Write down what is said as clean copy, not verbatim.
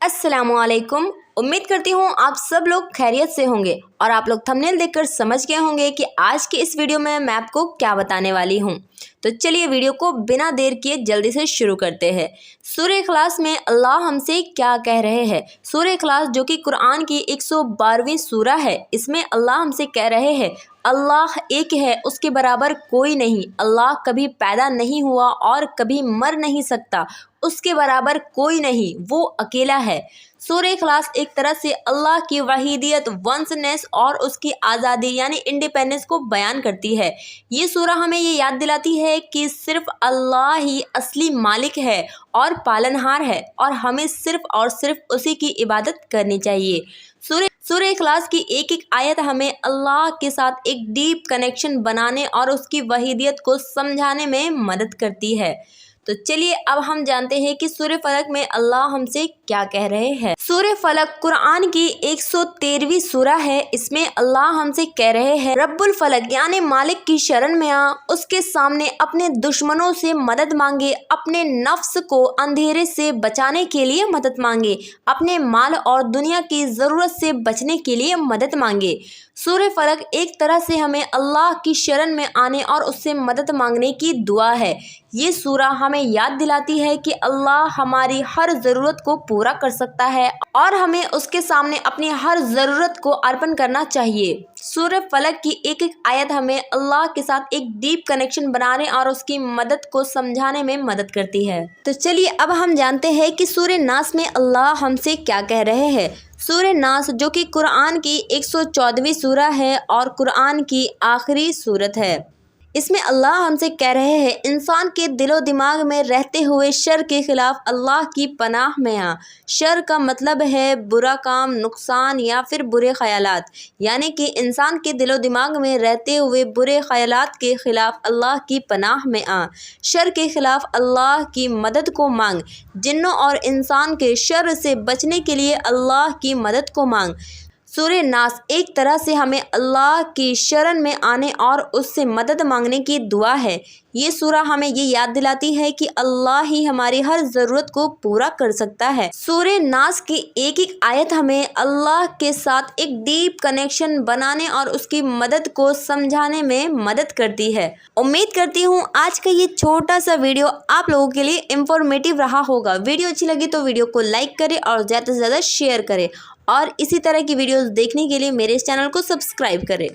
अस्सलामुअलैकुम। उम्मीद करती हूँ आप सब लोग खैरियत से होंगे और आप लोग थंबनेल देखकर समझ गए होंगे कि आज के इस वीडियो में मैं आपको क्या बताने वाली हूँ। तो चलिए वीडियो को बिना देर किए जल्दी से शुरू करते हैं। सूरह इखलास में अल्लाह हमसे क्या कह रहे हैं। सूरह इखलास जो कि कुरान की 112वीं सूरा है, इसमें अल्लाह हमसे कह रहे हैं अल्लाह एक है, उसके बराबर कोई नहीं। अल्लाह कभी पैदा नहीं हुआ और कभी मर नहीं सकता, उसके बराबर कोई नहीं, वो अकेला है। सूरह इखलास एक तरह से अल्लाह की वहीदियत, वंसनेस और उसकी आज़ादी यानी इंडिपेंडेंस को बयान करती है। ये सूरा हमें ये याद दिलाती है कि सिर्फ अल्लाह ही असली मालिक है और पालनहार है और हमें सिर्फ और सिर्फ उसी की इबादत करनी चाहिए। सूरह इखलास की एक एक आयत हमें अल्लाह के साथ एक डीप कनेक्शन बनाने और उसकी वहीदियत को समझाने में मदद करती है। तो चलिए अब हम जानते हैं कि सूरह फलक में अल्लाह हमसे क्या कह रहे हैं। सूरह फलक कुरान की 113वीं सूरा है। इसमें अल्लाह हमसे कह रहे हैं रब्बुल फलक यानी मालिक की शरण में आ, उसके सामने अपने दुश्मनों से मदद मांगे, अपने नफ्स को अंधेरे से बचाने के लिए मदद मांगे, अपने माल और दुनिया की ज़रूरत से बचने के लिए मदद मांगे। सूरह फलक एक तरह से हमें अल्लाह की शरण में आने और उससे मदद मांगने की दुआ है। ये सूरा हमें याद दिलाती है कि अल्लाह हमारी हर ज़रूरत को पूरा कर सकता है और हमें उसके सामने अपनी हर ज़रूरत को अर्पण करना चाहिए। सूरह फलक की एक एक आयत हमें अल्लाह के साथ एक डीप कनेक्शन बनाने और उसकी मदद को समझाने में मदद करती है। तो चलिए अब हम जानते हैं कि सूरह नास में अल्लाह हमसे क्या कह रहे हैं। सूरह नास जो कि कुरान की 114वीं सूरा है और कुरान की आखिरी सूरत है। इसमें अल्लाह हमसे कह रहे हैं इंसान के दिलो दिमाग में रहते हुए शर के ख़िलाफ़ अल्लाह की पनाह में आ। शर का मतलब है बुरा काम, नुकसान या फिर बुरे ख़यालात, यानी कि इंसान के दिलो दिमाग में रहते हुए बुरे ख़यालात के ख़िलाफ़ अल्लाह की पनाह में आ। शर के ख़िलाफ़ अल्लाह की मदद को मांग, जिन्नों और इंसान के शर से बचने के लिए अल्लाह की मदद को मांग। सूरह नास एक तरह से हमें अल्लाह की शरण में आने और उससे मदद मांगने की दुआ है। ये सूरा हमें ये याद दिलाती है कि अल्लाह ही हमारी हर ज़रूरत को पूरा कर सकता है। सूरह नास की एक एक आयत हमें अल्लाह के साथ एक डीप कनेक्शन बनाने और उसकी मदद को समझाने में मदद करती है। उम्मीद करती हूँ आज का ये छोटा सा वीडियो आप लोगों के लिए इंफॉर्मेटिव रहा होगा। वीडियो अच्छी लगी तो वीडियो को लाइक करें और ज़्यादा से ज़्यादा शेयर करें और इसी तरह की वीडियोस देखने के लिए मेरे इस चैनल को सब्सक्राइब करें।